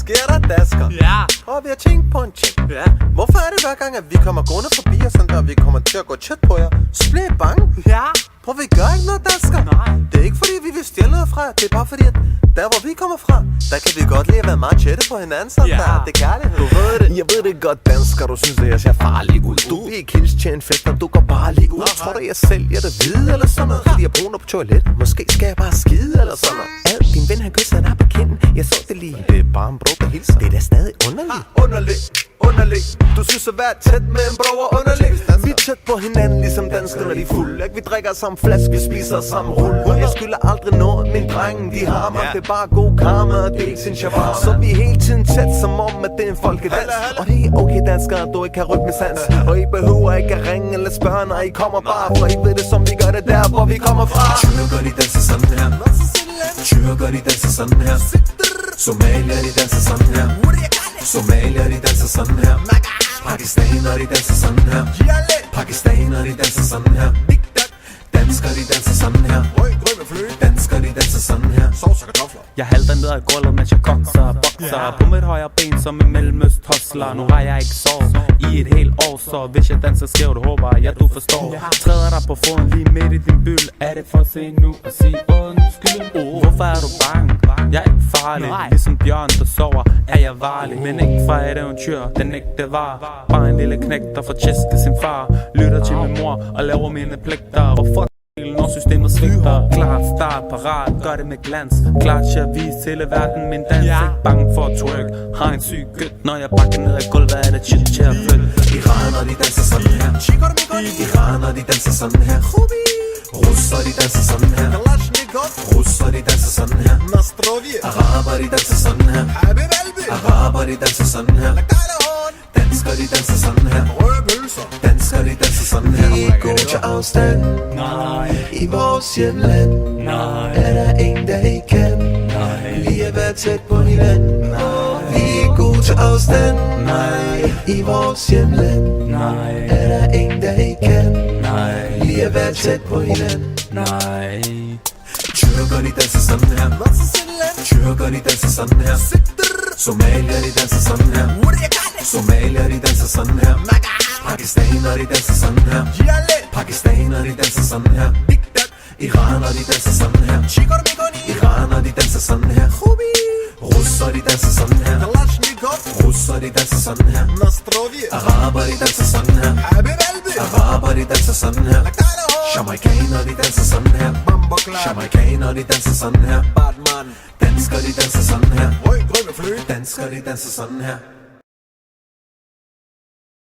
sker der, dasker? Ja. Prøv vi at tænke på en ting. Ja. Hvorfor er det hver gang, at vi kommer gående forbi og sådan der, vi kommer til at gå tæt på jer, så bliver I bange? Ja. Prøv, vi gør ikke noget, dansker. Nej. Det er ikke fordi, vi vil stjæle noget fra jer. Det er bare fordi, at der hvor vi kommer fra, der kan vi godt lide at være meget tætte på hinanden. Sådan Ja. der. Det er kærlighed. Du ved det. Jeg ved det godt, dansker, du synes, at jeg ser farlig ud. Du vil ikke hilse til en fest, når du går bare lige ud. Tror du, jeg sælger det hvide eller sådan noget? Fordi jeg bruger på toilet. Måske skal jeg bare skide eller sådan noget. Din ven, han kysser dig på kinden. Jeg så det lige. Det er bare en bro, der hilser. Det er da stadig underligt. Underligt. Du synes at være tæt med en bror underligt. Vi er tæt på hinanden, ligesom danskere, når de er fulde. Vi drikker samme flaske, vi spiser samme rulle. Jeg skylder aldrig noget, min drenge, de har mig. Det er bare god karma, og det er ikke sin shabab. Så vi er hele tiden tæt, som om at det er en folkedans. Og det er okay, danskere, du ikke har rytmesans. Og I behøver ikke at ringe eller spørge, når I kommer bare. For I ved det, som vi gør det der, hvor vi kommer fra. Tyre gør de danser sådan her. Tyre gør de danser sådan her. Somalier de danser sådan her. Somalier de danser sådan her. Pakistaner de danser sådan her. Pakistaner de danser sådan her. Danskere de danser sådan her. Danskere de danser sådan her. Jeg halter ned ad gulvet, mens jeg kokser bokser på mit højre ben som en mellemøst hostler. Nu har jeg ikke sovet i et helt år, så hvis jeg danser skævt, håber jeg du forstår. Træder dig på foden lige midt i din byld. Er det for sent nu at sige undskyld? Hvorfor er du bange? Jeg er ikke farlig. Ligesom bjørn der sover er jeg varlig. Men ikke fra et eventyr, den ægte var. Bare en lille knægt der får tjæsket sin far. Lytter til min mor og laver mine pligter. Og fuck når systemet svigter. Klart, start, parat, gør det med glans. Klart til at vise hele verden min dans. Ikke bange for at twerk. Har en syg gødt, når jeg bakker ned ad gulvet, er det shit til at følge. Iraner de danser sådan her. Iraner de danser sådan her. Russer de danser sådan her. Russer de danser sådan her. Araber de danser sådan her. Araber de danser sådan her. Danskere de danser sådan her. Danskere de danser sådan her. Vi går til afstand. I vores hjemland. Er der en, der ikke kan lige at være tæt på hinanden? Vi går til afstand. I vores hjemland. Er der en, der ikke kan lige at være tæt på hinanden? Tyre gør de danser sådan her. Tyre gør de danser sådan her. Somalier de danser sådan her. Somalier de danser sådan her. Pakistaner de danser sådan her. Pakistaner de danser sådan her. Iraner de danser sådan her. Iraner de danser sådan her. Russer de danser sådan her. Russer de danser sådan her. Araber de danser sådan her. Araber de danser sådan her. Jamaicaner de danser sådan her. Jamaicaner de danser sådan her. Danskere de danser sådan her. Danskere de danser sådan her.